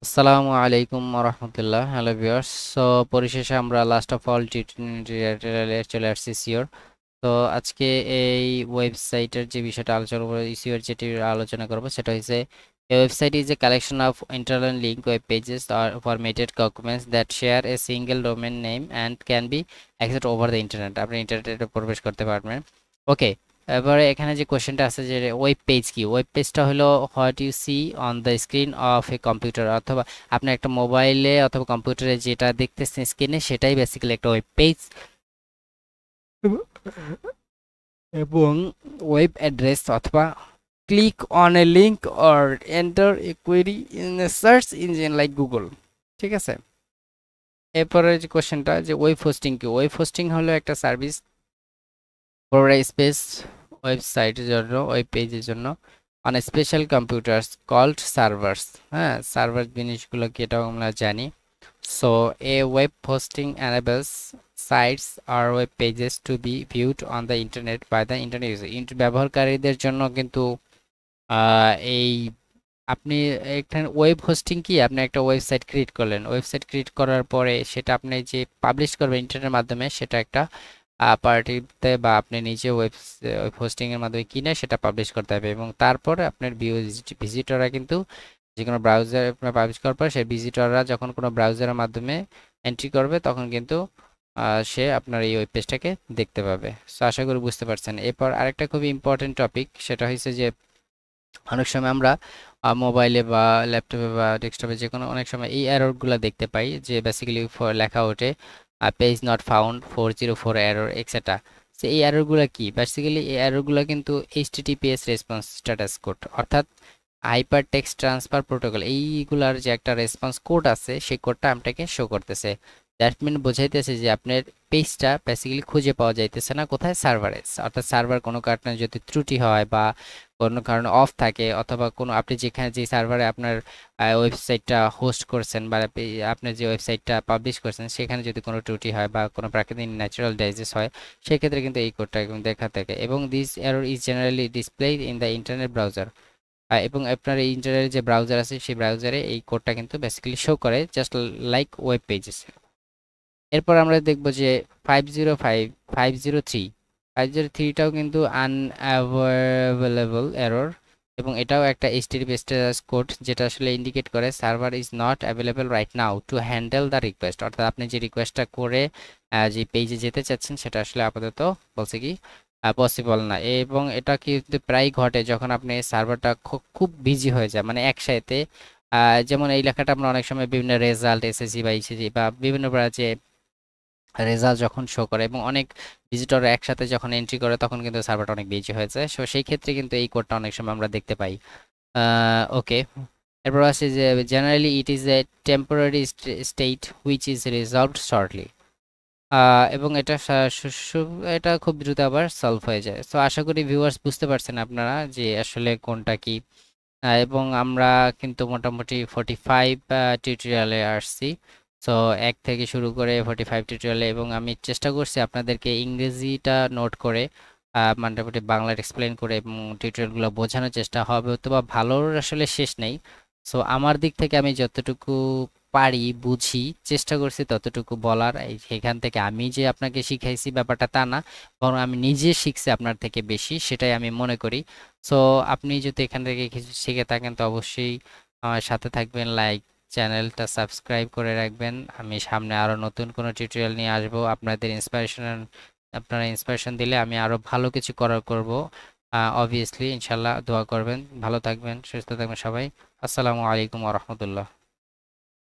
আসসালামু আলাইকুম রহমতুল্লাহ। Hello viewers. So পরিশেষে আমরা লাস্ট অফ অল টিউটোরিয়ালে চলে আসছি সিওর। তো আজকে এই ওয়েবসাইটের যে বিষয়টা আলোচনা করবো, সিওর যেটি আলোচনা করবো সেটা হচ্ছে a website is a collection of interlinked web pages or formatted documents that share a single domain name and can be accessed over the internet। আপনি ইন্টারনেটে প্রবেশ করতে পারবেন। ওকে, এবারে এখানে যে কোশ্চেনটা আছে যে ওয়েব পেজ কি, ওয়েব পেজটা হলো what you see on the screen of a computer, অথবা আপনি একটা মোবাইলে অথবা কম্পিউটারে যেটা দেখতেছেন স্ক্রিনে সেটাই বেসিক্যালি একটা ওয়েব পেজ। এবং ওয়েব অ্যাড্রেস অথবা click on a link or enter a query in a search engine like Google. ঠিক আছে, এরপরে যে কোশ্চেনটা যে ওয়েব হোস্টিং কি, ওয়েব হোস্টিং হলো একটা সার্ভিস প্রোভাইড স্পেস ওয়েবসাইটের জন্য, ওয়েব পেজের জন্য on special computers called servers. হ্যাঁ, সার্ভার জিনিসগুলো কি এটাও আমরা জানি। So a web hosting enables sites or web pages to be viewed on the internet by the internet user। ব্যবহারকারীদের জন্য কিন্তু এই আপনি এখানে ওয়েব হোস্টিং কি, আপনি একটা ওয়েবসাইট ক্রিয়েট করলেন, ওয়েবসাইট ক্রিয়েট করার পরে সেটা আপনি যে পাবলিশ করবেন ইন্টারনেটের মাধ্যমে, সেটা একটা পার্টিতে বা আপনি নিজে ওয়েব হোস্টিং এর মাধ্যমে কিনে সেটা পাবলিশ করতে হবে, এবং তারপরে আপনার ভিজিটররা কিন্তু যে কোনো ব্রাউজার আপনার পাবলিশ করার পর সেই ভিজিটররা যখন কোনো ব্রাউজারের মাধ্যমে এন্ট্রি করবে তখন কিন্তু সে আপনার এই ওয়েব পেজটাকে দেখতে পাবে। সো আশা করি বুঝতে পারছেন। এরপর আরেকটা খুবই ইম্পর্টেন্ট টপিক, সেটা হচ্ছে যে অনেক সময় আমরা মোবাইলে বা ল্যাপটপে বা ডেস্কটপে যে কোনো অনেক সময় এই এররগুলো দেখতে পাই যে বেসিক্যালি লেখা ওঠে page not found 404 error etcetera. So এই এররগুলো কি, বেসিক্যালি এই এররগুলো কিন্তু এইচটিটিপিএস রেসপন্স স্ট্যাটাস কোড, অর্থাৎ হাইপার টেক্সট ট্রান্সফার প্রোটোকল, এইগুলার যে একটা রেসপন্স কোড আছে সেই কোডটা আপনাকে শো করতেছে। দ্যাট মিন বোঝাইতেছে যে আপনার পেজটা বেসিক্যালি খুঁজে পাওয়া যাইতেছে না কোথায়, সার্ভারে। অর্থাৎ সার্ভার কোনো কারণে যদি ত্রুটি হয় বা কোনো কারণে অফ থাকে, অথবা কোনো আপনি যেখানে যে সার্ভারে আপনার ওয়েবসাইটটা হোস্ট করছেন বা আপনার যে ওয়েবসাইটটা পাবলিশ করছেন সেখানে যদি কোনো ত্রুটি হয় বা কোনো প্রাকৃতিক ন্যাচারাল ডিজাস্টার হয়, সেক্ষেত্রে কিন্তু এই কোডটা দেখা থাকে। এবং this error is generally displayed in the internet browser. এবং আপনার এই ইন্টারনেটের যে ব্রাউজার আছে সেই ব্রাউজারে এই কোডটা কিন্তু বেসিক্যালি শো করে জাস্ট লাইক ওয়েব পেজেস। এরপর আমরা দেখব যে 505 503 503টাও কিন্তু আনঅ্যাভেলেবল এরর, এবং এটাও একটা এইচটিটিপি স্ট্যাটাস কোড যেটা আসলে ইন্ডিকেট করে server is not available right now to handle the request. অর্থাৎ আপনি যে রিকোয়েস্টটা করে যে পেজে যেতে চাচ্ছেন সেটা আসলে আপাতত বলছে কি পসিবল না। এবং এটা কিন্তু প্রায় ঘটে যখন আপনি সার্ভারটা খুব খুব বিজি হয়ে যায়, মানে একসাথে যেমন এই লেখাটা আমরা অনেক সময় বিভিন্ন রেজাল্ট এসএসসি বা ইসিজি বা বিভিন্ন ব্রাঞ্চে রেজাল্ট যখন শো করে এবং অনেক ভিজিটর একসাথে যখন এন্ট্রি করে তখন কিন্তু সার্ভারটা অনেক বেশি হয়ে যায়। সো সেই ক্ষেত্রে কিন্তু এই কোডটা অনেক সময় আমরা দেখতে পাই। ওকে, এরপর আছে যে generally it is a temporary state which is resolved shortly. এবং এটা এটা খুব দ্রুত আবার সলভ হয়ে যায়। সো আশা করি ভিউয়ার্স বুঝতে পারছেন আপনারা যে আসলে কোনটা কি। এবং আমরা কিন্তু মোটামুটি 45 টিউটোরিয়ালে আসছি। সো এক থেকে শুরু করে 45 টিউটোরিয়ালে, এবং আমি চেষ্টা করছি আপনাদেরকে ইংরেজিটা নোট করে মোটামুটি বাংলা এক্সপ্লেন করে এবং টিউটোরিয়ালগুলো বোঝানোর চেষ্টা হবে, অথবা ভালোর আসলে শেষ নেই। সো আমার দিক থেকে আমি যতটুকু পারি বুঝি চেষ্টা করছি ততটুকু বলার। এখান থেকে আমি যে আপনাকে শিখাইছি ব্যাপারটা তা না, বরং আমি নিজে শিখছি আপনার থেকে বেশি, সেটাই আমি মনে করি। সো আপনি যদি এখান থেকে কিছু শিখে থাকেন তো অবশ্যই আমার সাথে থাকবেন, লাইক চ্যানেলটা সাবস্ক্রাইব করে রাখবেন। আমি সামনে আরো নতুন কোনো টিউটোরিয়াল নিয়ে আসবো, আপনাদের আপনারা ইন্সপিরেশন দিলে আমি আরো ভালো কিছু করার করব। অবভিয়াসলি ইনশাল্লাহ দোয়া করবেন। ভালো থাকবেন, সুস্থ থাকবেন সবাই। আসসালামু আলাইকুম ওয়া রাহমাতুল্লাহ।